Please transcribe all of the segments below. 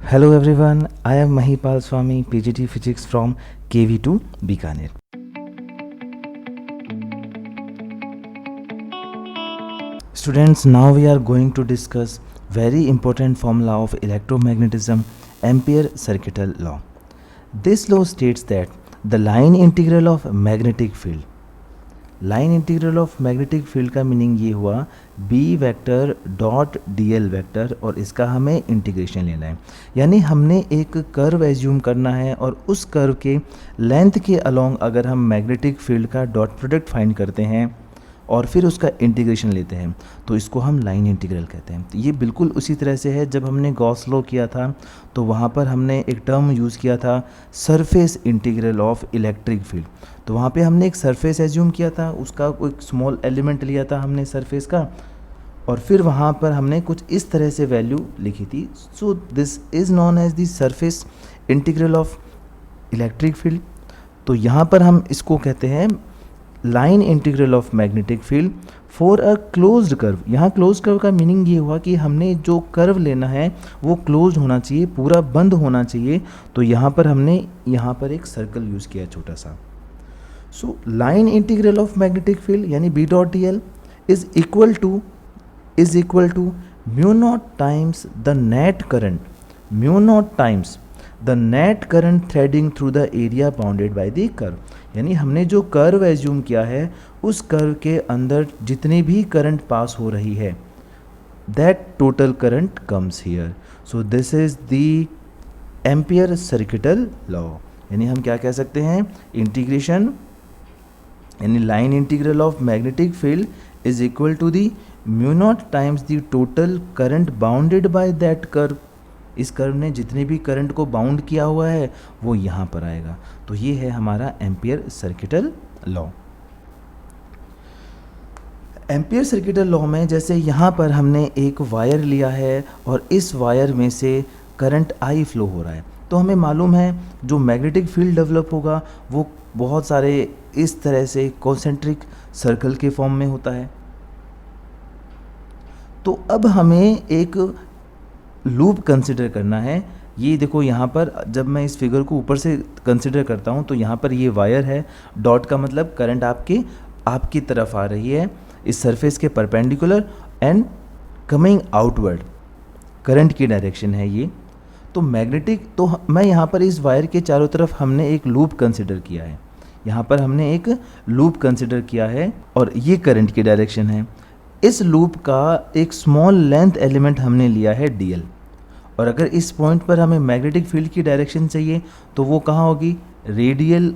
Hello everyone, I am Mahipal Swami, PGT Physics from KV2 Bikaner. Students, now we are going to discuss very important formula of electromagnetism, Ampere circuital law. This law states that the line integral of magnetic field, line integral of magnetic field का meaning ये हुआ B vector dot D L vector, और इसका हमें integration लेना है। यानी हमने एक कर्व एज्यूम करना है और उस कर्व के लेंथ के अलोंग अगर हम मैग्नेटिक फील्ड का डॉट प्रोडक्ट फाइंड करते हैं और फिर उसका इंटीग्रेशन लेते हैं तो इसको हम लाइन इंटीग्रल कहते हैं। तो ये बिल्कुल उसी तरह से है, जब हमने गॉस लॉ किया था तो वहाँ पर हमने एक टर्म यूज़ किया था surface integral of electric field. तो वहाँ पे हमने एक सरफेस एज्यूम किया था, उसका कोई स्मॉल एलिमेंट लिया था हमने सरफेस का, और फिर वहाँ पर हमने कुछ इस तरह से वैल्यू लिखी थी। So this is known as the surface integral of electric field. तो यहाँ पर हम इसको कहते हैं line integral of magnetic field for a closed curve. यहाँ क्लोज्ड कर्व का मीनिंग ये हुआ कि हमने जो कर्व लेना है वो क्लोज्ड होना चाहिए, पूरा बंद होना चाहिए। तो यहाँ पर हमने यहाँ पर एक सर्कल यूज़ किया छोटा सा। So line integral of magnetic field यानी B dot D L is equal to mu naught times the net current, mu naught times the net current threading through the area bounded by the curve. यानी हमने जो curve assume किया है उस curve के अंदर जितनी भी करंट पास हो रही है that total current comes here. So this is the Ampere circuital law. यानी हम क्या कह सकते हैं, इंटीग्रेशन यानी line integral of magnetic field is equal to the mu naught times the total current bounded by that curve. इस curve ने जितने भी करंट को बाउंड किया हुआ है वो यहाँ पर आएगा। तो ये है हमारा ampere circuital law. Ampere circuital law में जैसे यहाँ पर हमने एक वायर लिया है और इस वायर में से करंट आई फ्लो हो रहा है, तो हमें मालूम है जो मैग्नेटिक फील्ड डेवलप होगा वो बहुत सारे इस तरह से कॉन्सेंट्रिक सर्कल के फॉर्म में होता है। तो अब हमें एक लूप कंसिडर करना है। ये देखो यहाँ पर जब मैं इस फिगर को ऊपर से कंसिडर करता हूँ तो यहाँ पर ये वायर है, डॉट का मतलब करंट आपकी तरफ आ रही है इस सरफेस के perpendicular and coming outward, current की डायरेक्शन है ये। तो मैग्नेटिक, तो मैं यहाँ पर इस वायर के चारों तरफ हमने एक लूप कंसिडर किया है, यहाँ पर हमने एक लूप कंसिडर किया है और ये करंट की डायरेक्शन है। इस लूप का एक स्मॉल लेंथ एलिमेंट हमने लिया है dl, और अगर इस पॉइंट पर हमें मैग्नेटिक फील्ड की डायरेक्शन चाहिए तो वो कहाँ होगी, रेडियल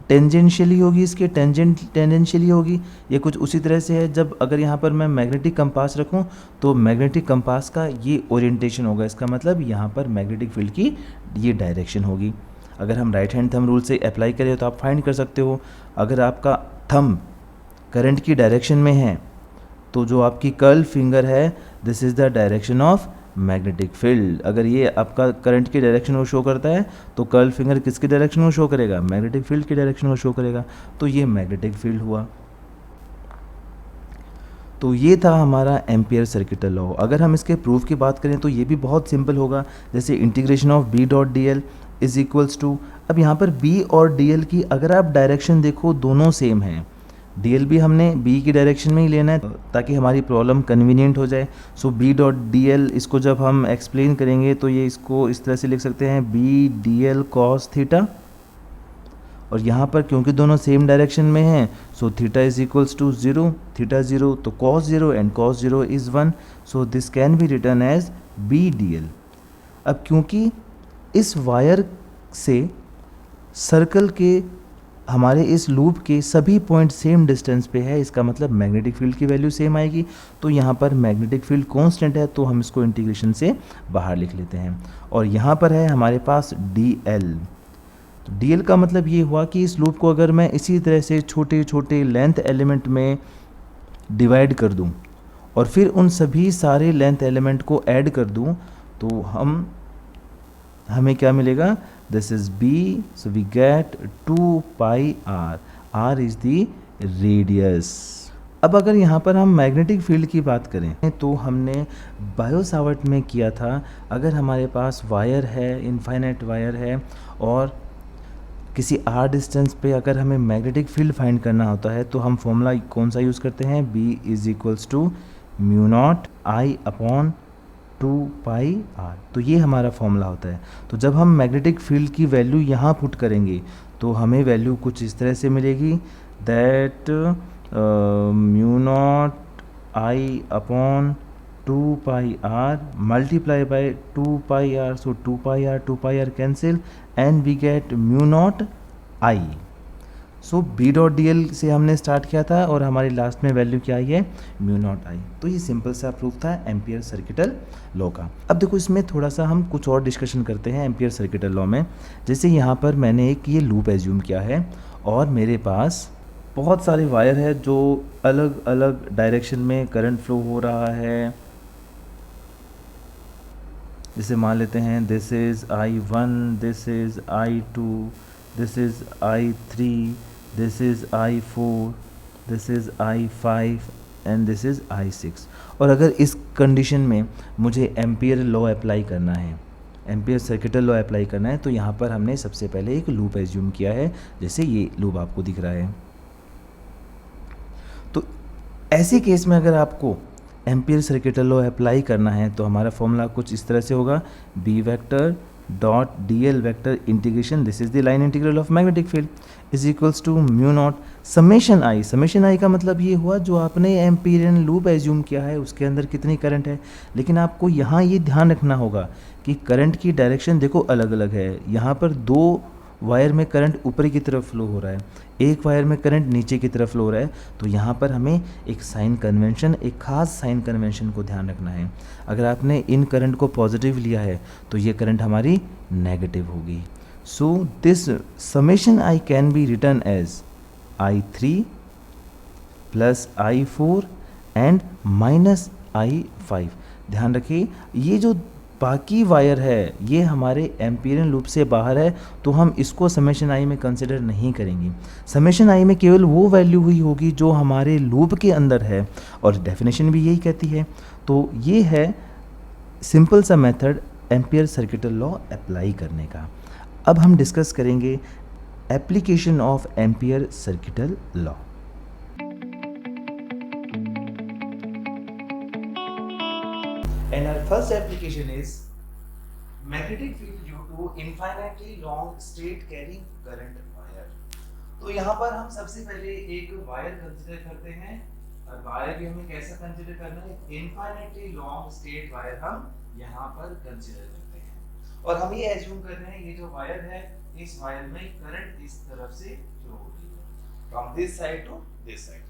टेंजेंशियली होगी, इसके टेंजेंशियली होगी। ये कुछ उसी तरह से है, जब अगर यहाँ पर मैं मैग्नेटिक कंपास रखूँ तो मैग्नेटिक कंपास का ये ओरिएंटेशन होगा, इसका मतलब यहाँ पर मैग्नेटिक फील्ड की ये डायरेक्शन होगी। अगर हम राइट हैंड थंब रूल से अप्लाई करें तो आप फाइंड कर सकते हो, अगर आपका थंब करंट की डायरेक्शन में है तो जो आपकी कर्ल फिंगर है this is the direction of magnetic field. अगर ये आपका करंट की डायरेक्शन को शो करता है तो कर्ल फिंगर किसकी डायरेक्शन को शो करेगा, मैग्नेटिक फील्ड की डायरेक्शन को शो करेगा। तो ये मैग्नेटिक फील्ड हुआ। तो ये था हमारा एम्पियर सर्किटल लॉ। अगर हम इसके प्रूफ की बात करें तो ये भी बहुत सिंपल होगा, जैसे integration of B dot D L is equals to, अब यहाँ पर बी और डी एल की अगर आप डायरेक्शन देखो दोनों सेम हैं, डी एल भी हमने बी की डायरेक्शन में ही लेना है ताकि हमारी प्रॉब्लम कन्वीनियंट हो जाए। सो बी डॉट डी एल, इसको जब हम एक्सप्लेन करेंगे तो ये इसको इस तरह से लिख सकते हैं B D L cos theta, और यहाँ पर क्योंकि दोनों सेम डायरेक्शन में हैं so theta is equals to 0, theta 0 तो cos 0 and cos 0 is 1, so this can be written as B D L. अब क्योंकि इस वायर से सर्कल के हमारे इस लूप के सभी पॉइंट सेम डिस्टेंस पे है, इसका मतलब मैग्नेटिक फील्ड की वैल्यू सेम आएगी। तो यहाँ पर मैग्नेटिक फील्ड कांस्टेंट है तो हम इसको इंटीग्रेशन से बाहर लिख लेते हैं, और यहाँ पर है हमारे पास dl। तो dl का मतलब ये हुआ कि इस लूप को अगर मैं इसी तरह से छोटे छोटे लेंथ एलिमेंट में डिवाइड कर दूँ और फिर उन सभी सारे लेंथ एलिमेंट को ऐड कर दूँ तो हमें क्या मिलेगा, this is b, so we get 2 pi r, r is the radius, अब अगर यहाँ पर हम मैग्नेटिक फील्ड की बात करें तो हमने बायो सावर्ट में किया था। अगर हमारे पास वायर है, इनफाइनाइट वायर है, और किसी आर डिस्टेंस पे अगर हमें मैग्नेटिक फील्ड फाइंड करना होता है तो हम फॉर्मूला कौन सा यूज़ करते हैं? B is equals to mu naught I upon 2πr। तो ये हमारा फॉर्मूला होता है। तो जब हम मैग्नेटिक फील्ड की वैल्यू यहाँ पुट करेंगे तो हमें वैल्यू कुछ इस तरह से मिलेगी, that mu naught I upon 2πr multiply by 2πr, so 2πr cancel and we get mu naught I. So B dot D L से हमने स्टार्ट किया था और हमारी लास्ट में वैल्यू क्या आई है? म्यू नॉट आई। तो ये सिंपल सा प्रूफ था एम्पियर सर्किटल लॉ का। अब देखो इसमें थोड़ा सा हम कुछ और डिस्कशन करते हैं एम्पियर सर्किटल लॉ में। जैसे यहाँ पर मैंने एक ये लूप एज्यूम किया है और मेरे पास बहुत सारे वायर है जो अलग अलग डायरेक्शन में करंट फ्लो हो रहा है। जैसे मान लेते हैं this is I1, this is I2, this is I3, this is I4, this is I5 and this is I6। और अगर इस कंडीशन में मुझे एम्पियर लॉ अप्लाई करना है, एम्पियर सर्किटल लॉ अप्लाई करना है, तो यहाँ पर हमने सबसे पहले एक लूप एज्यूम किया है, जैसे ये लूप आपको दिख रहा है। तो ऐसे केस में अगर आपको एम्पियर सर्किटल लॉ अप्लाई करना है तो हमारा फॉर्मूला कुछ इस तरह से होगा, B vector dot D L vector integration, this is the line integral of magnetic field, is equals to mu naught summation I. Summation I का मतलब ये हुआ जो आपने एम्पिरियन लूप एज्यूम किया है उसके अंदर कितनी करंट है। लेकिन आपको यहाँ ये ध्यान रखना होगा कि करंट की डायरेक्शन देखो अलग अलग है। यहाँ पर दो वायर में करंट ऊपरी की तरफ फ्लो हो रहा है, एक वायर में करंट नीचे की तरफ फ्लो हो रहा है। तो यहाँ पर हमें एक साइन कन्वेंशन, एक खास साइन कन्वेंशन को ध्यान रखना है। अगर आपने इन करंट को पॉजिटिव लिया है तो ये करंट हमारी नेगेटिव होगी। So this summation I can be written as I3 plus I4 and minus I5। ध्यान रखिए ये जो बाकी वायर है ये हमारे एम्पिरियन लूप से बाहर है, तो हम इसको समेशन आई में कंसिडर नहीं करेंगे। समेशन आई में केवल वो वैल्यू हुई होगी जो हमारे लूप के अंदर है, और डेफिनेशन भी यही कहती है। तो ये है सिंपल सा method ampere circuital law apply करने का। अब हम डिस्कस करेंगे application of ampere circuital law. And our first application is magnetic field due to infinitely long straight carrying current wire। तो यहाँ पर हम सबसे पहले एक वायर कंसीडर करते हैं, और वायर भी हमें कैसा कंसीडर करना है? इनफाइनाइटली लॉन्ग स्ट्रेट वायर हम यहाँ पर कंसीडर करते हैं, और हम ये एज्यूम कर रहे हैं ये जो वायर है इस वायर में करंट इस तरफ से फ्लो हो रही है from this side to this side.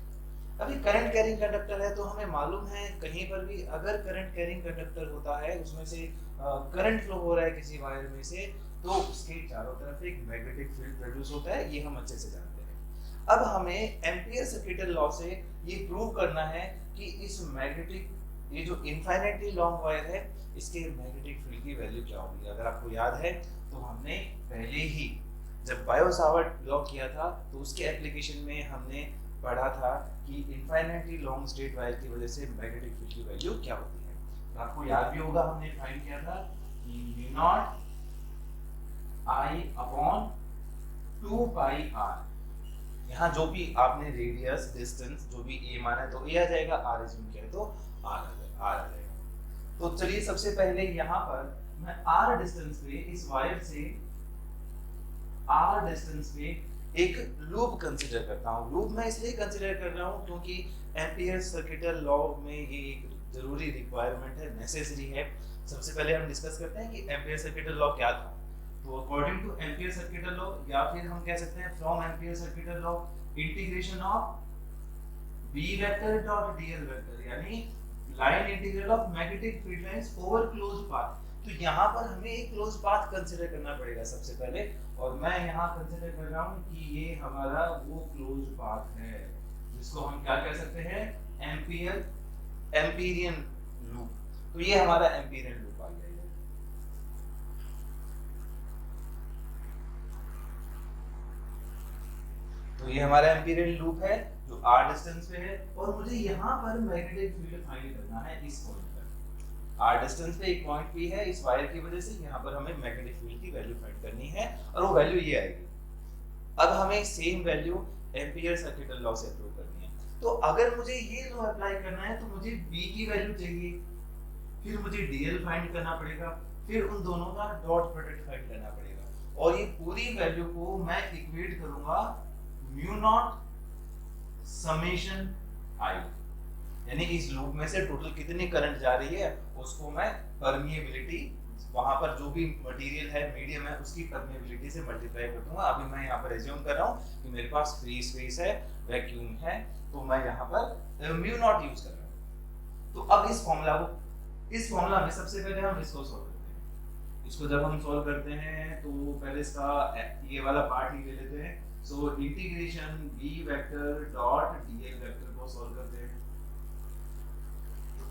अभी करंट कैरिंग कंडक्टर है तो हमें मालूम है कहीं पर भी अगर करंट कैरिंग कंडक्टर होता है उसमें से करंट फ्लो हो रहा है किसी वायर में से, तो उसके चारों तरफ एक मैग्नेटिक फील्ड प्रोड्यूस होता है, ये हम अच्छे से जानते हैं। अब हमें एम्पियर सर्किटल लॉ से ये प्रूव करना है कि इस मैग्नेटिक, ये जो इनफाइनाइटली लॉन्ग वायर है इसके मैग्नेटिक फील्ड की वैल्यू क्या होगी। अगर आपको याद है तो हमने पहले ही जब बायो सावर्ट लॉ किया था तो उसके एप्लीकेशन में हमने पढ़ा था कि इनफाइनाइटली लॉन्ग स्ट्रेट वायर की वजह से मैग्नेटिक फील्ड की वैल्यू क्या होती है। तो आपको याद भी होगा हमने फाइंड किया था कि mu naught I upon 2πr। यहाँ जो भी आपने रेडियस, डिस्टेंस जो भी a माना है तो a आ जाएगा, r एज्यूम किया तो r आ जाएगा। तो चलिए सबसे पहले यहाँ पर मैं r डिस्टेंस पे इस वायर से r डिस्टेंस पे एक लूप कंसीडर करता हूँ। लूप मैं इसलिए कंसीडर कर रहा हूँ क्योंकि एम्पियर सर्किटल लॉ में ये एक जरूरी रिक्वायरमेंट है, नेसेसरी है। सबसे पहले हम डिस्कस करते हैं कि एम्पियर सर्किटल लॉ क्या था। तो according to Ampere circuital law, या फिर हम कह सकते हैं from Ampere circuital law, integration of B vector dot D L vector, यानी line integral of magnetic field lines over closed path. तो यहाँ पर हमें एक क्लोज पाथ कंसीडर करना पड़ेगा सबसे पहले, और मैं यहाँ कंसीडर कर रहा हूँ कि ये हमारा वो क्लोज पाथ है जिसको हम क्या कह सकते हैं? एम्पिरियन लूप। तो ये हमारा एम्पिरियन लूप आ गया है। तो ये हमारा एम्पिरियन लूप है जो r डिस्टेंस पे है और मुझे यहाँ पर मैग्नेटिक फील्ड फाइंड करना है इस पॉइंट पर। r डिस्टेंस पे एक पॉइंट p है, इस वायर की वजह से यहाँ पर हमें मैग्नेटिक फील्ड की वैल्यू फाइंड करनी है और वो वैल्यू ये आएगी। अब हमें same value ampere circuital law से प्रूव करनी है। तो अगर मुझे ये लॉ अप्लाई करना है तो मुझे b की वैल्यू चाहिए, फिर मुझे dl फाइंड करना पड़ेगा, फिर उन दोनों का डॉट प्रोडक्ट फाइंड करना पड़ेगा और ये पूरी वैल्यू को मैं इक्वेट करूंगा म्यू नॉट समेशन i, यानी इस लूप में से टोटल कितनी करंट जा रही है उसको मैं परमिएबिलिटी, वहां पर जो भी मटेरियल है मीडियम है उसकी परमिएबिलिटी से मल्टीप्लाई कर दूंगा। अभी मैं यहाँ पर एज्यूम कर रहा हूँ कि मेरे पास फ्री स्पेस है, वैक्यूम है, तो मैं यहाँ पर म्यू नॉट यूज कर रहा हूँ। तो अब इस फॉर्मूला में सबसे पहले हम इसको सॉल्व करते हैं। इसको जब हम सॉल्व करते हैं तो पहले इसका ये वाला पार्ट ही ले लेते हैं। So integration b vector dot dl vector को सॉल्व करते हैं।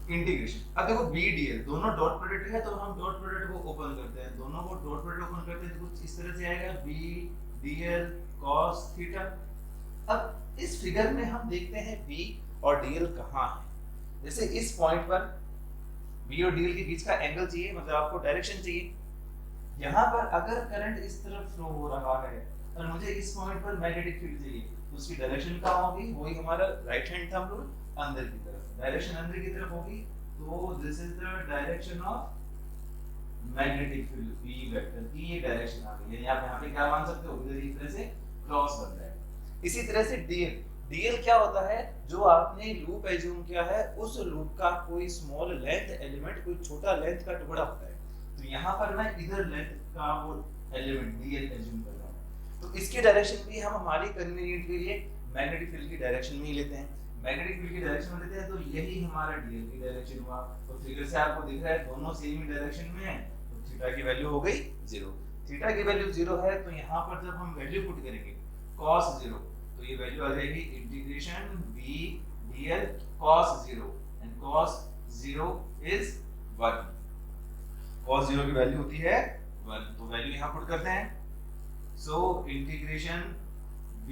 इंटीग्रेशन, अब देखो b dl दोनों डॉट प्रोडक्ट है तो हम डॉट प्रोडक्ट को ओपन करते हैं, दोनों को डॉट प्रोडक्ट ओपन करते हैं तो कुछ इस तरह से आएगा b dl cos थीटा। अब इस फिगर में हम देखते हैं b और dl कहाँ है। जैसे इस पॉइंट पर b और dl के बीच का एंगल चाहिए, मतलब आपको डायरेक्शन चाहिए। यहाँ पर अगर करंट इस तरफ फ्लो हो रहा है और मुझे इस पॉइंट पर मैग्नेटिक फील्ड चाहिए तो उसकी डायरेक्शन कहाँ होगी, वही हमारा राइट हैंड थंब रूल, अंदर की तरफ। डायरेक्शन अंदर की तरफ होगी तो this is the direction of magnetic field b vector की, ये डायरेक्शन आ गई। यानी आप यहाँ पे क्या मान सकते हो, इधर इस तरह से क्रॉस बन रहा है। इसी तरह से dl क्या होता है, जो आपने लूप एज्यूम किया है उस लूप का कोई स्मॉल लेंथ एलिमेंट, कोई छोटा लेंथ का टुकड़ा होता है। तो यहाँ पर मैं इधर लेंथ का वो एलिमेंट dl एज्यूम कर रहा हूँ। तो इसकी डायरेक्शन भी हम हमारी कन्वीनियंट के लिए मैग्नेटिक फील्ड की डायरेक्शन में ही लेते हैं। मैग्नेटिक फील्ड की डायरेक्शन में लेते हैं तो यही हमारा dl की डायरेक्शन हुआ। तो फिगर से आपको दिख रहा है दोनों सेम ही डायरेक्शन में है, तो थीटा की वैल्यू हो गई 0। थीटा की वैल्यू 0 है तो यहाँ पर जब हम वैल्यू पुट करेंगे cos 0 तो ये वैल्यू आ जाएगी integration b dl cos 0 and cos 0 is 1। cos 0 की वैल्यू होती है 1, तो वैल्यू यहाँ पुट करते हैं। सो इंटीग्रेशन b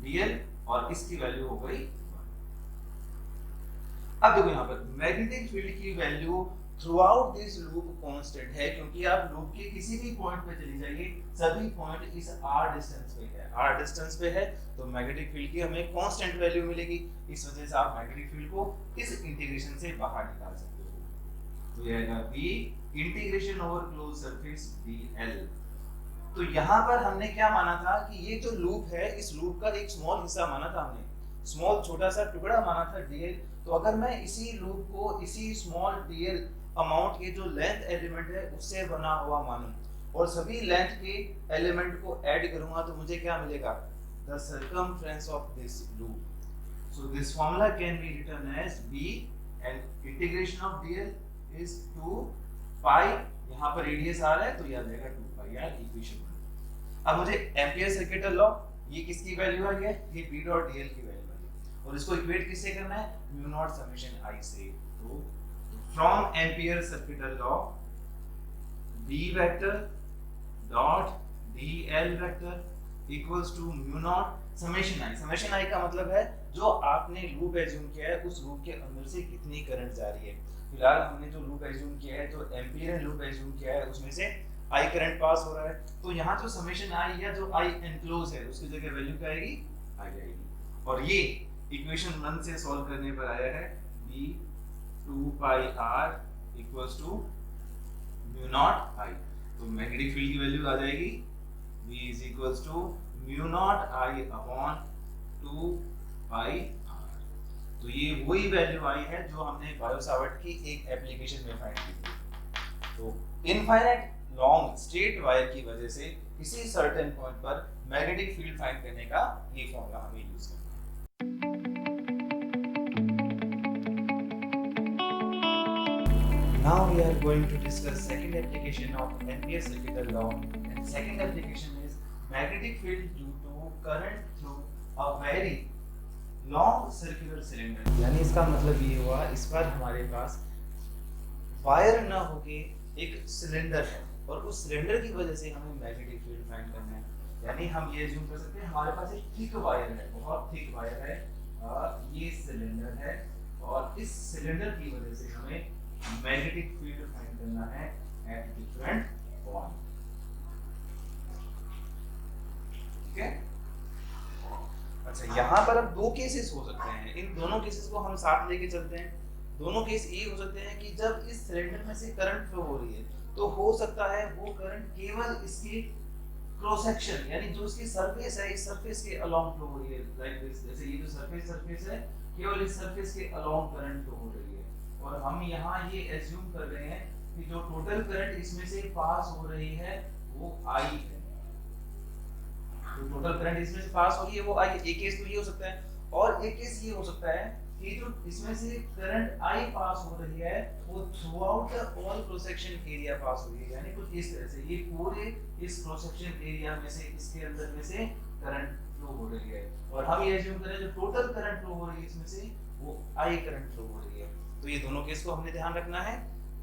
dl और इसकी वैल्यू हो गई 1। अब देखो यहाँ पर मैग्नेटिक फील्ड की value through out this loop constant है, क्योंकि आप लूप के किसी भी पॉइंट पे चली जाइए सभी पॉइंट इस r डिस्टेंस पे है। r डिस्टेंस पे है तो मैग्नेटिक फील्ड की हमें कांस्टेंट वैल्यू मिलेगी। इस वजह से आप मैग्नेटिक फील्ड को इस इंटीग्रेशन से बाहर निकाल सकते हो। तो ये आएगा b integration over close surface dl। तो यहाँ पर हमने क्या माना था कि ये जो लूप है इस लूप का एक स्मॉल हिस्सा माना था हमने, स्मॉल छोटा सा टुकड़ा माना था dl। तो अगर मैं इसी लूप को इसी स्मॉल dl अमाउंट के जो लेंथ एलिमेंट है उससे बना हुआ मानूं और सभी लेंथ के एलिमेंट को ऐड करूंगा तो मुझे क्या मिलेगा, the circumference of this loop. So this formula can be written as b and integration of dl is 2 pi, यहाँ पर रेडियस आ रहा है तो ये आ जाएगा 2 पाई यार इक्वेशन। अब मुझे एम्पियर सर्किटल लॉ, ये किसकी वैल्यू आ गया, ये b डॉट dl की वैल्यू आ गई और इसको इक्वेट किससे करना है, म्यू नॉट समेशन i से। तो from Ampere circuital law b vector dot dl vector equals to mu naught summation i। Summation i का मतलब है जो आपने लूप एज्यूम किया है उस लूप के अंदर से कितनी करंट जा रही है। फिलहाल हमने जो लूप एज्यूम किया है, जो एम्पियर लूप एज्यूम किया है उसमें से I करंट पास हो रहा है, तो यहाँ जो समेशन I या जो I एनक्लोज है उसकी जगह वैल्यू क्या आएगी, I आएगी। और ये इक्वेशन 1 से सॉल्व करने पर आया है b 2 pi r equals to mu naught I। तो मैग्नेटिक फील्ड की वैल्यू आ जाएगी b is equals to mu naught I upon 2 pi r। तो ये वही वैल्यू आई है जो हमने बायो सावर्ट की एक एप्लीकेशन में फाइंड की थी। तो इनफाइनाइट लॉन्ग स्ट्रेट वायर की वजह से किसी सर्टेन पॉइंट पर मैग्नेटिक फील्ड फाइंड करने का ये फॉर्मूला हमें यूज करना है। Now we are going to discuss second application of Ampere circuital law, and second application is magnetic field due to current through a very long circular cylinder। यानी इसका मतलब ये हुआ इस बार हमारे पास वायर ना होके एक सिलेंडर है और उस सिलेंडर की वजह से हमें मैग्नेटिक फील्ड फाइंड करना है। यानी हम ये अज्यूम कर सकते हैं हमारे पास एक थिक वायर है, बहुत थिक वायर है ये सिलेंडर है और इस सिलेंडर की वजह से हमें मैग्नेटिक फील्ड फाइंड करना है एट डिफरेंट पॉइंट। ठीक है। अच्छा, यहाँ पर अब दो केसेस हो सकते हैं, इन दोनों केसेस को हम साथ लेके चलते हैं। दोनों केस ये हो सकते हैं कि जब इस सिलेंडर में से करंट फ्लो हो रही है तो हो सकता है वो करंट केवल इसकी क्रॉस सेक्शन यानी जो इसकी सरफेस है, इस सरफेस के अलोंग फ्लो हो रही है, लाइक दिस। जैसे ये जो सरफेस है, केवल इस सरफेस के अलोंग करंट फ्लो हो रही है और हम यहाँ ये एज्यूम कर रहे हैं कि जो टोटल करंट इसमें से पास हो रही है वो I है। जो टोटल करंट इसमें से पास हो रही है वो I। एक केस तो ये हो सकता है और एक केस ये हो सकता है कि जो इसमें से करंट I पास हो रही है वो throughout the all cross section area pass हो रही है, यानी कुछ इस तरह से ये पूरे इस क्रॉस सेक्शन एरिया में से इसके अंदर में से करंट फ्लो हो रही है और हम ये एज्यूम करें जो टोटल करंट फ्लो हो रही है इसमें से वो I करंट फ्लो हो रही है। तो ये दोनों केस को हमने ध्यान रखना है।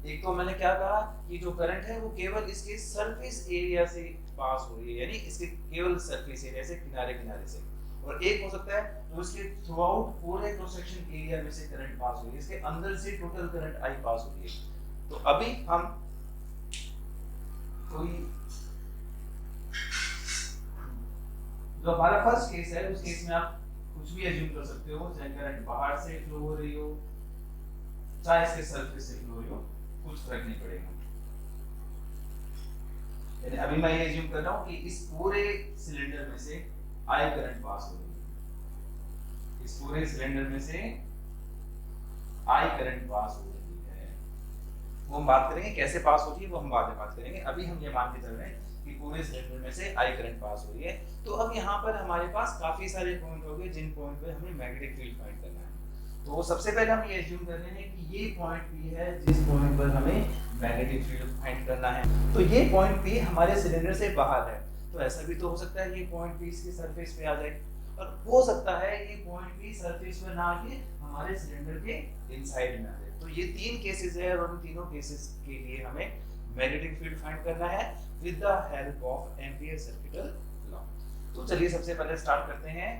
एक तो मैंने क्या कहा कि जो करंट है वो केवल इसके सरफेस एरिया से पास हो रही है, यानी इसके केवल सरफेस एरिया से, किनारे से, और एक हो सकता है जो इसके थ्रू आउट पूरे क्रॉस सेक्शन एरिया में से करंट पास हो रही है, इसके अंदर से टोटल करंट I पास हो रही है। तो अभी हम कोई जो हमारा फर्स्ट केस है उस केस में आप कुछ भी एज्यूम कर सकते हो, चाहे करंट बाहर से फ्लो हो रही हो चाहे इसके सरफेस से फ्लो हो रही हो, कुछ फर्क नहीं पड़ेगा। यानी अभी मैं ये एज्यूम कर रहा हूं कि इस पूरे सिलेंडर में से I करंट पास हो रही है, इस पूरे सिलेंडर में से I करंट पास हो रही है। वो हम बात करेंगे कैसे पास होती है, वो हम बाद में बात करेंगे। अभी हम ये मान के चल रहे हैं कि पूरे सिलेंडर में से I करंट पास हो रही है। तो अब यहाँ पर हमारे पास काफी सारे पॉइंट हो गए जिन पॉइंट पे हमें मैग्नेटिक फील्ड फाइंड करना है। तो सबसे पहले हम ये एज्यूम कर रहे हैं कि ये पॉइंट P है जिस पॉइंट पर हमें मैग्नेटिक फील्ड फाइंड करना है। तो ये पॉइंट P हमारे सिलेंडर से बाहर है, तो ऐसा भी तो हो सकता है ये पॉइंट P इसके सरफेस पे आ जाए, और हो सकता है ये पॉइंट P सरफेस पे ना आके हमारे सिलेंडर के इनसाइड में आ जाए। तो ये तीन केसेस है और उन तीनों केसेस के लिए हमें मैग्नेटिक फील्ड फाइंड करना है with the help of ampere circuital law. तो चलिए सबसे पहले स्टार्ट करते हैं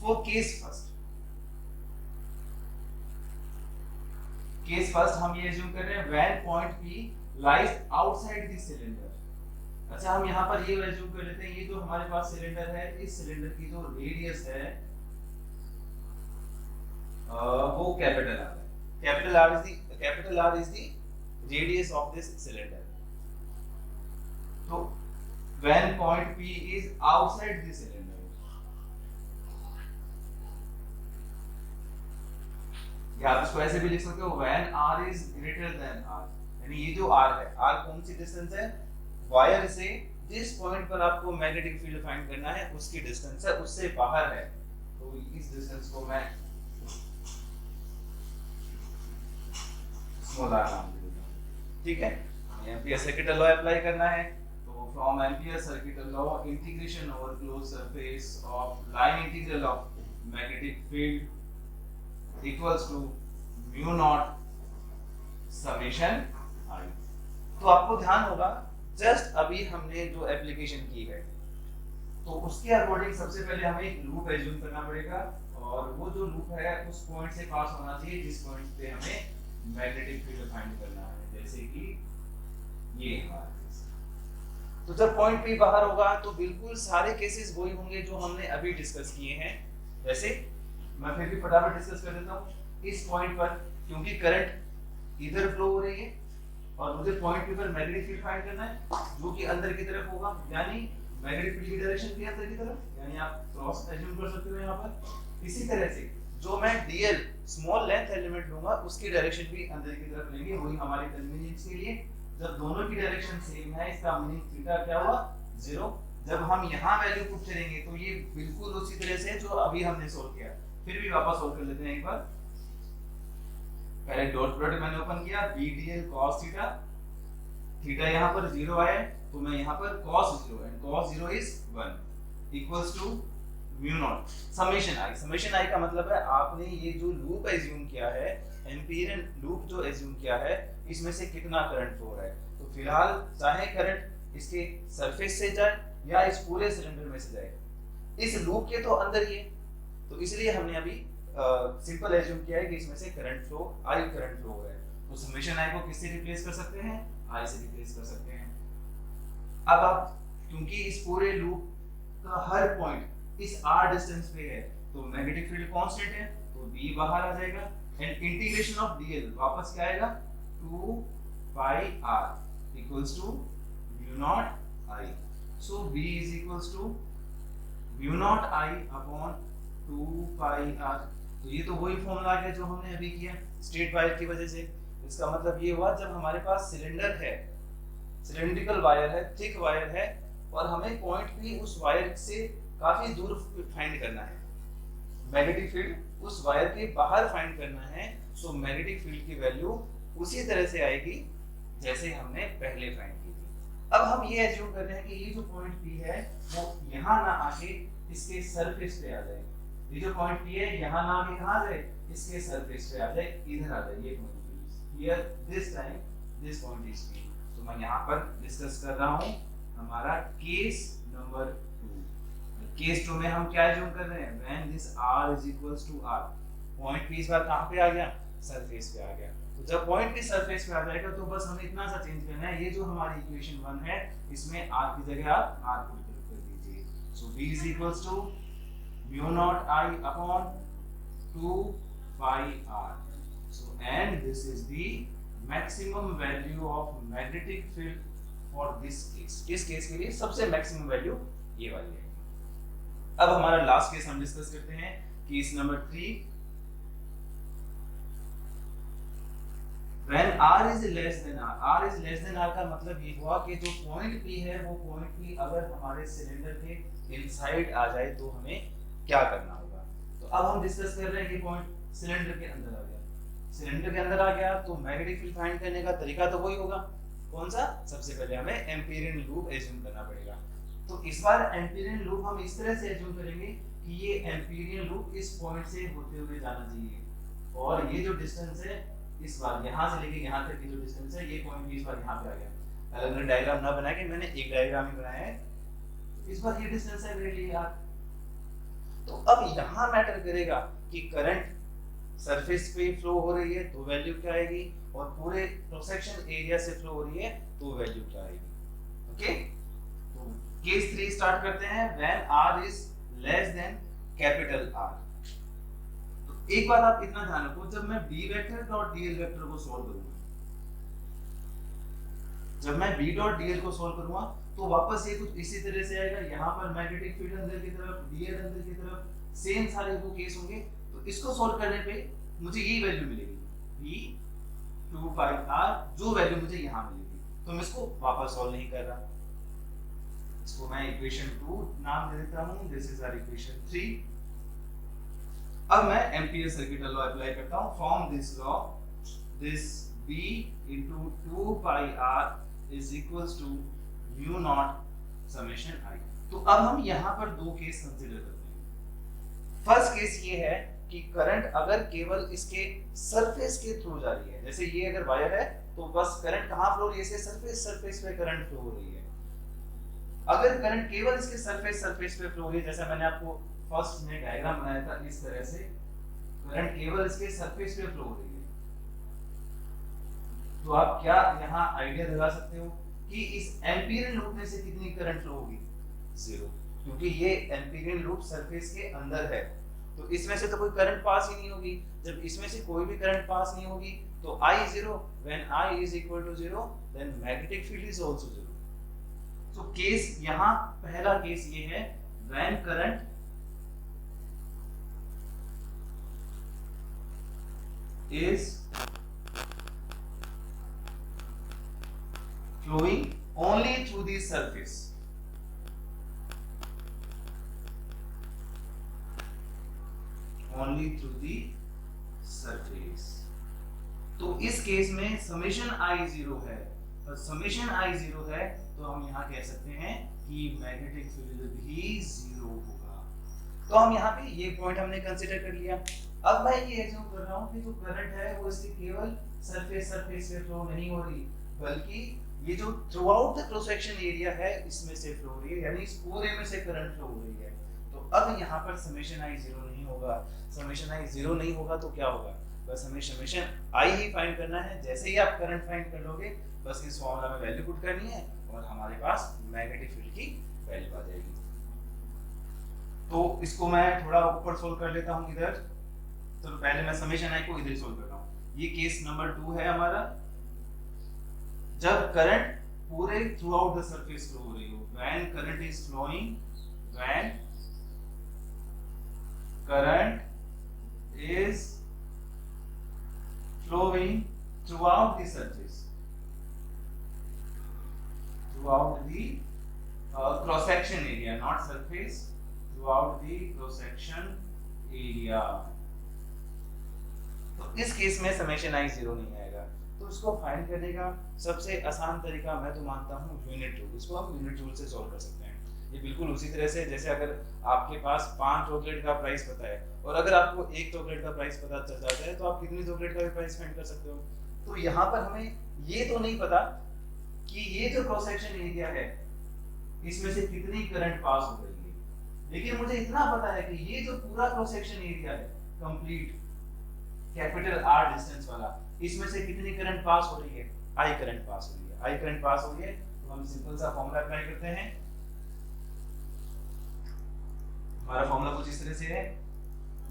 for case first. Case first हम ये एज्यूम कर रहे हैं when point P lies outside the cylinder। अच्छा, हम यहाँ पर ये एज्यूम कर लेते हैं ये जो हमारे पास सिलेंडर है, इस सिलेंडर की जो रेडियस है वो कैपिटल R है। Capital R is the radius of this cylinder. तो when point P is outside the cylinder, या आप इसको ऐसे भी लिख सकते हो when R is greater than R, यानी ये जो R है, R कौन सी डिस्टेंस है, वायर से जिस पॉइंट पर आपको मैग्नेटिक फील्ड फाइंड करना है उसकी डिस्टेंस है, उससे बाहर है। तो इस डिस्टेंस को मैं स्मॉल r नाम दे देता हूं। ठीक है, एम्पियर सर्किटल लॉ अप्लाई करना है। तो from Ampere circuital law integration over close surface of line integral of magnetic field equals to mu naught summation I। तो आपको ध्यान होगा जस्ट अभी हमने जो एप्लीकेशन की है तो उसके अकॉर्डिंग सबसे पहले हमें एक लूप एज्यूम करना पड़ेगा, और वो जो लूप है उस पॉइंट से पास होना चाहिए जिस पॉइंट पे हमें मैग्नेटिक फील्ड फाइंड करना है, जैसे कि ये हमारा केस। तो जब पॉइंट P बाहर होगा तो बिल्कुल सारे केसेस वही होंगे जो हमने अभी डिस्कस किए हैं। वैसे मैं फिर भी फटाफट डिस्कस कर देता हूँ। इस पॉइंट पर क्योंकि करंट इधर फ्लो हो रही है और मुझे पॉइंट P पर मैग्नेटिक फील्ड फाइंड करना है जो कि अंदर की तरफ होगा, यानी मैग्नेटिक फील्ड की डायरेक्शन भी अंदर की तरफ, यानी आप क्रॉस एज्यूम कर सकते हो यहाँ पर। इसी तरह से जो मैं dl स्मॉल लेंथ एलिमेंट लूंगा उसकी डायरेक्शन भी अंदर की तरफ लेंगे, वही हमारे कन्वीनियंस के लिए। जब दोनों की डायरेक्शन सेम है इसका मीनिंग थीटा क्या हुआ, 0। जब हम यहाँ वैल्यू पुट करेंगे तो ये बिल्कुल उसी तरह से जो अभी हमने सोल्व किया। फिर भी वापस सोल्व कर लेते हैं एक बार। पहले डॉट प्रोडक्ट मैंने ओपन किया, b dl cos theta, theta यहाँ पर 0 आया तो मैं यहाँ पर cos 0 and cos 0 is 1 equals to mu naught summation I। Summation I का मतलब है आपने ये जो लूप एज्यूम किया है, एम्पीरियन लूप जो एज्यूम किया है, इसमें से कितना करंट फ्लो रहा है। तो फिलहाल चाहे करंट इसके सरफेस से जाए या इस पूरे सिलेंडर में से जाए, इस लूप के तो अंदर ही है, तो इसलिए हमने अभी सिंपल एज्यूम किया है कि इसमें से current flow I current flow हो रहा है, तो समेशन आई को किससे रिप्लेस कर सकते हैं, आई से रिप्लेस कर सकते हैं। अब आप क्योंकि इस पूरे लूप का हर पॉइंट इस r डिस्टेंस पे है, तो मैग्नेटिक फील्ड कांस्टेंट है, तो b बाहर आ जाएगा एंड इंटीग्रेशन ऑफ dl वापस क्या आएगा, 2 pi r equals to mu naught i। So b is equals to mu naught i upon 2 pi r। तो ये तो वही फॉर्मूला आ गया जो हमने अभी किया स्ट्रेट वायर की वजह से। इसका मतलब ये हुआ जब हमारे पास सिलेंडर है, सिलेंड्रिकल वायर है, थिक वायर है, और हमें पॉइंट भी उस वायर से काफी दूर फाइंड करना है, मैग्नेटिक फील्ड उस वायर के बाहर फाइंड करना है, सो मैग्नेटिक फील्ड की वैल्यू उसी तरह से आएगी जैसे हमने पहले फाइंड की थी। अब हम ये एज्यूम कर रहे हैं कि ये जो पॉइंट P है वो यहाँ ना आके इसके सरफेस पे आ जाए, ये जो पॉइंट P है यहाँ ना आके कहाँ आ जाए, इसके सरफेस पे आ जाए, इधर आ जाए, ये point here this time this point is P। तो मैं यहाँ पर डिस्कस कर रहा हूँ हमारा केस नंबर 2। केस 2 में हम क्या एज्यूम कर रहे हैं, when this r is equals to r, point P इस बार कहाँ पे आ गया, सरफेस पे आ गया। तो जब पॉइंट P सरफेस पे आ जाएगा तो बस हमें इतना सा चेंज करना है, ये जो हमारी इक्वेशन 1 है इसमें r की जगह आप r पुट कर दीजिए। So b is equals to mu naught i upon 2 pi r। So and this is the maximum value of magnetic field for this case. इस केस के लिए सबसे मैक्सिमम वैल्यू ये वाली है। अब हमारा लास्ट केस हम डिस्कस करते हैं, case number 3। When r is less than r is less than r का मतलब ये हुआ कि जो पॉइंट P है वो पॉइंट P अगर हमारे सिलेंडर के इनसाइड आ जाए तो हमें क्या करना होगा। तो अब हम डिस्कस कर रहे हैं कि पॉइंट सिलेंडर के अंदर आ गया, सिलेंडर के अंदर आ गया तो मैग्नेटिक फील्ड फाइंड करने का तरीका तो वही होगा, कौन सा, सबसे पहले हमें एम्पीरियन लूप एज्यूम करना पड़ेगा। तो इस बार एम्पीरियन लूप हम इस तरह से एज्यूम करेंगे कि ये एम्पीरियन लूप इस पॉइंट से होते हुए जाना चाहिए, और ये जो डिस्टेंस है इस बार यहाँ से लेके यहाँ तक की जो डिस्टेंस है ये पॉइंट भी इस बार यहाँ पे आ गया। अलग अलग डायग्राम ना बना के मैंने एक डायग्राम ही बनाया है, तो इस बार ये डिस्टेंस है मेरे लिए यार। तो अब यहाँ मैटर करेगा कि करंट सरफेस पे फ्लो हो रही है तो वैल्यू क्या आएगी, और पूरे क्रॉस सेक्शन एरिया से फ्लो हो रही है तो वैल्यू क्या आएगी। ओके, तो केस 3 स्टार्ट करते हैं, when r is less than capital R। एक बात आप इतना ध्यान रखो, जब मैं b vector dot dl vector को सॉल्व करूंगा, जब मैं b डॉट dl को सॉल्व करूंगा तो वापस ये कुछ इसी तरह से आएगा, यहाँ पर मैग्नेटिक फील्ड अंदर की तरफ, dl अंदर की तरफ, सेम सारे वो केस होंगे। तो इसको सॉल्व करने पे मुझे यही वैल्यू मिलेगी b 2 पाई r, जो वैल्यू मुझे यहाँ मिलेगी। तो मैं इसको वापस सॉल्व नहीं कर रहा, इसको मैं इक्वेशन 2 नाम दे देता हूँ, दिस इज आवर इक्वेशन 3। अब मैं एम्पीयर सर्किट लॉ अप्लाई करता हूं, from this law this b into 2 pi r is equals to mu naught summation i। तो अब हम यहाँ पर दो केस कंसीडर करते हैं। फर्स्ट केस ये है कि करंट अगर केवल इसके सरफेस के थ्रू जा रही है, जैसे ये अगर वायर है तो बस करंट कहाँ फ्लो हो रही है, इसके सरफेस पे करंट फ्लो हो रही है। अगर करंट केवल इसके सरफेस पे फ्लो हो रही है, जैसा मैंने आपको फर्स्ट में डायग्राम बनाया था, इस तरह से करंट केवल इसके सरफेस पे फ्लो हो रही है, तो आप क्या यहाँ आइडिया लगा सकते हो कि इस एम्पीरियन लूप में से कितनी करंट फ्लो होगी, 0, क्योंकि ये एम्पीरियन लूप सरफेस के अंदर है, तो इसमें से तो कोई करंट पास ही नहीं होगी। जब इसमें से कोई भी करंट पास नहीं होगी तो I 0, when I is equal to 0 then magnetic field is also 0। तो केस यहाँ पहला केस ये है, when current is flowing only through the surface, only through the surface। तो इस केस में समेशन I 0 है, और समेशन I 0 है तो हम यहाँ कह सकते हैं कि मैग्नेटिक फील्ड भी 0 होगा। तो हम यहाँ पे ये पॉइंट हमने कंसीडर कर लिया। अब मैं ये एज्यूम कर रहा हूँ कि जो करंट है वो इसके केवल सरफेस पे फ्लो नहीं हो रही, बल्कि ये जो through out the cross section area है इसमें से फ्लो हो रही है, यानी इस पूरे में से करंट फ्लो हो रही है। तो अब यहाँ पर समेशन I 0 नहीं होगा, समेशन आई 0 नहीं होगा तो क्या होगा, बस हमें समेशन आई ही फाइंड करना है। जैसे ही आप करंट फाइंड कर लोगे बस इस फॉर्मूला में वैल्यू पुट करनी है और हमारे पास मैग्नेटिक फील्ड की वैल्यू आ जाएगी। तो इसको मैं थोड़ा ऊपर सोल्व कर लेता हूँ इधर। तो पहले मैं समेशन आई को इधर सोल्व कर रहा हूँ। ये केस नंबर 2 है हमारा, जब करंट पूरे throughout the surface flow हो रही हो, when current is flowing, when current is flowing throughout the surface, throughout the cross section area, not surface, throughout the cross section area। तो इस case में समेशन आई 0 नहीं आएगा। तो इसको फाइंड करने का सबसे आसान तरीका मैं तो मानता हूँ यूनिट रूल। इसको हम यूनिट रूल से सॉल्व कर सकते हैं। ये बिल्कुल उसी तरह से जैसे अगर आपके पास 5 चॉकलेट का प्राइस पता है और अगर आपको एक चॉकलेट का प्राइस पता चल जाता है तो आप कितनी चॉकलेट का भी प्राइस फाइंड कर सकते हो। तो यहाँ पर हमें ये तो नहीं पता कि ये जो क्रॉस सेक्शन एरिया है इसमें से कितनी करंट पास हो रही है, लेकिन मुझे इतना पता है कि ये जो पूरा क्रॉस सेक्शन एरिया है कंप्लीट कैपिटल आर डिस्टेंस वाला, इसमें से कितनी करंट पास हो रही है, आई करंट पास हो रही है। आई करंट पास हो रही है तो हम सिंपल सा फॉर्मूला अप्लाई करते हैं। हमारा फॉर्मूला कुछ इस तरह से है,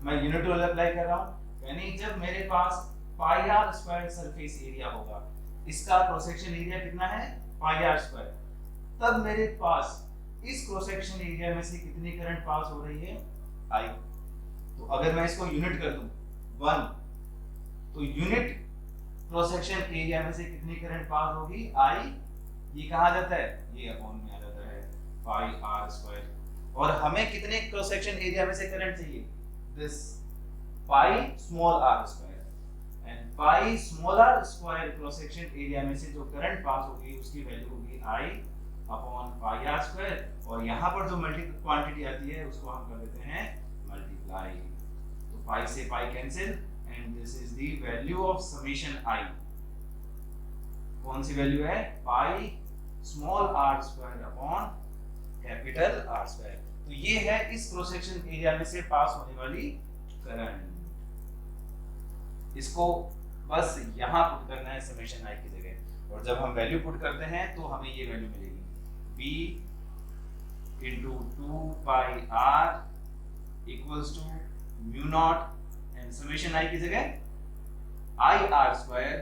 मैं यूनिट रूल अप्लाई कर रहा हूँ, यानी जब मेरे पास पाई आर स्क्वायर सरफेस एरिया होगा, इसका क्रॉस सेक्शन एरिया कितना है पाई आर स्क्वायर, तब मेरे पास इस क्रॉस सेक्शन एरिया में से कितनी करंट पास हो रही है, आई। तो अगर मैं इसको यूनिट कर दूं 1, तो यूनिट क्रॉस सेक्शन एरिया में से कितनी करंट पास होगी, आई। ये कहा जाता है, ये अपॉन में आ जाता है पाई आर स्क्वायर। और हमें कितने क्रॉस सेक्शन एरिया में से करंट चाहिए, this pi small R square, and pi small R square cross section area में से जो करंट पास होगी उसकी वैल्यू होगी I upon pi R square. और यहाँ पर जो मल्टी क्वांटिटी आती है उसको हम कर देते हैं मल्टीप्लाई। तो पाई से pi cancel and this is the value of summation I. कौन सी वैल्यू है, pi small R square upon capital R square. तो ये है इस क्रॉस सेक्शन एरिया में से पास होने वाली करंट। इसको बस यहाँ पुट करना है समेशन आई की जगह, और जब हम वैल्यू पुट करते हैं तो हमें ये वैल्यू मिलेगी b into 2 pi r equals to mu naught and summation I की जगह I r square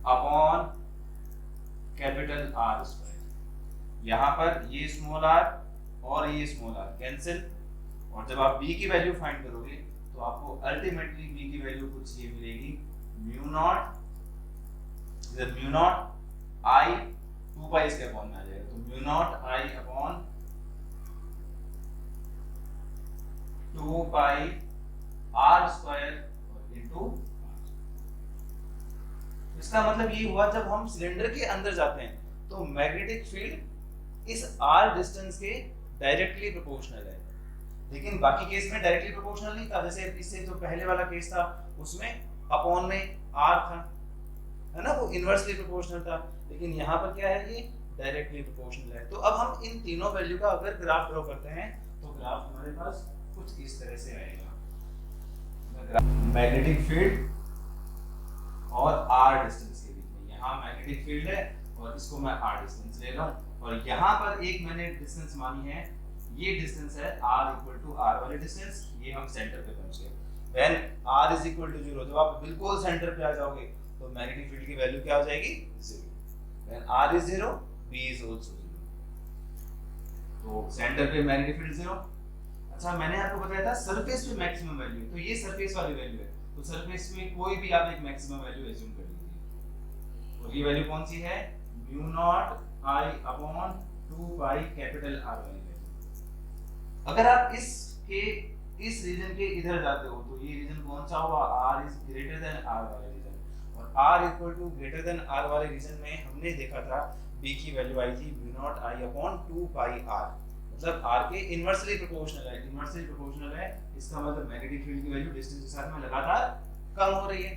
upon capital R square. यहाँ पर ये स्मॉल r और ये स्मॉल r कैंसिल, और जब आप b की वैल्यू फाइंड करोगे तो आपको अल्टीमेटली b की वैल्यू कुछ ये मिलेगी म्यू नॉट, इधर म्यू नॉट I 2 पाई इसके अपॉन में आ जाएगा, तो mu naught I upon 2 pi R square into. इसका मतलब ये हुआ जब हम सिलेंडर के अंदर जाते हैं तो मैग्नेटिक फील्ड इस r डिस्टेंस के डायरेक्टली प्रोपोर्शनल है, लेकिन बाकी केस में डायरेक्टली प्रोपोर्शनल नहीं था। जैसे इससे जो पहले वाला केस था उसमें अपॉन में r था, है ना, वो इनवर्सली प्रोपोर्शनल था, लेकिन यहाँ पर क्या है, ये डायरेक्टली प्रोपोर्शनल है। तो अब हम इन तीनों वैल्यू का अगर ग्राफ ड्रॉ करते हैं तो ग्राफ हमारे पास कुछ इस तरह से आएगा। मैग्नेटिक फील्ड और r डिस्टेंस के बीच में, यहाँ मैग्नेटिक फील्ड है और इसको मैं r डिस्टेंस ले रहा हूँ, और यहाँ पर एक मैंने डिस्टेंस मानी है, ये डिस्टेंस है r इक्वल टू r वाली डिस्टेंस, ये हम सेंटर पे पहुंच गए। When r is equal to 0, जब आप बिल्कुल सेंटर पे आ जाओगे तो मैग्नेटिक फील्ड की वैल्यू क्या हो जाएगी, 0। When r is 0 b is also 0। तो सेंटर पे मैग्नेटिक फील्ड 0। अच्छा, मैंने आपको बताया था सरफेस पे मैक्सिमम वैल्यू है, तो ये सरफेस वाली वैल्यू है, तो सरफेस में कोई भी आप एक मैक्सिमम वैल्यू एज्यूम कर लीजिए। तो ये वैल्यू कौन सी है, mu naught I upon 2 pi capital R वाली वैल्यू। अगर आप इस रीजन के इधर जाते हो तो ये रीजन कौन सा हुआ, R is greater than R वाले रीजन, और R equal to greater than R वाले रीजन में हमने देखा था B की वैल्यू आई थी mu naught I upon 2 pi R, मतलब R के इनवर्सली प्रोपोर्शनल है। इनवर्सली प्रोपोर्शनल है, इसका मतलब मैग्नेटिक फील्ड की वैल्यू डिस्टेंस के साथ में लगातार कम हो रही है।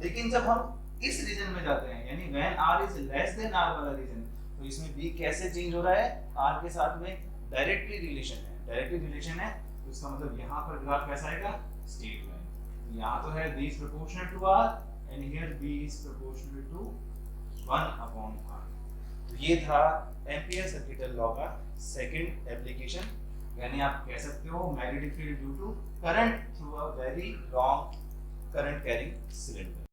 लेकिन जब हम इस रीजन में जाते हैं, यानी when R is less than R वाला रीजन, तो इसमें B कैसे चेंज हो रहा है, R के साथ में डायरेक्टली रिलेशन है, डायरेक्टली रिलेशन है, तो इसका मतलब यहाँ पर ग्राफ कैसा आएगा, स्ट्रेट लाइन। यहाँ तो है b is proportional to r and here b is proportional to 1/r। तो ये था एम्पियर सर्किटल लॉ का सेकंड एप्लीकेशन, यानी आप कह सकते हो magnetic field due to current through a very long current carrying cylinder.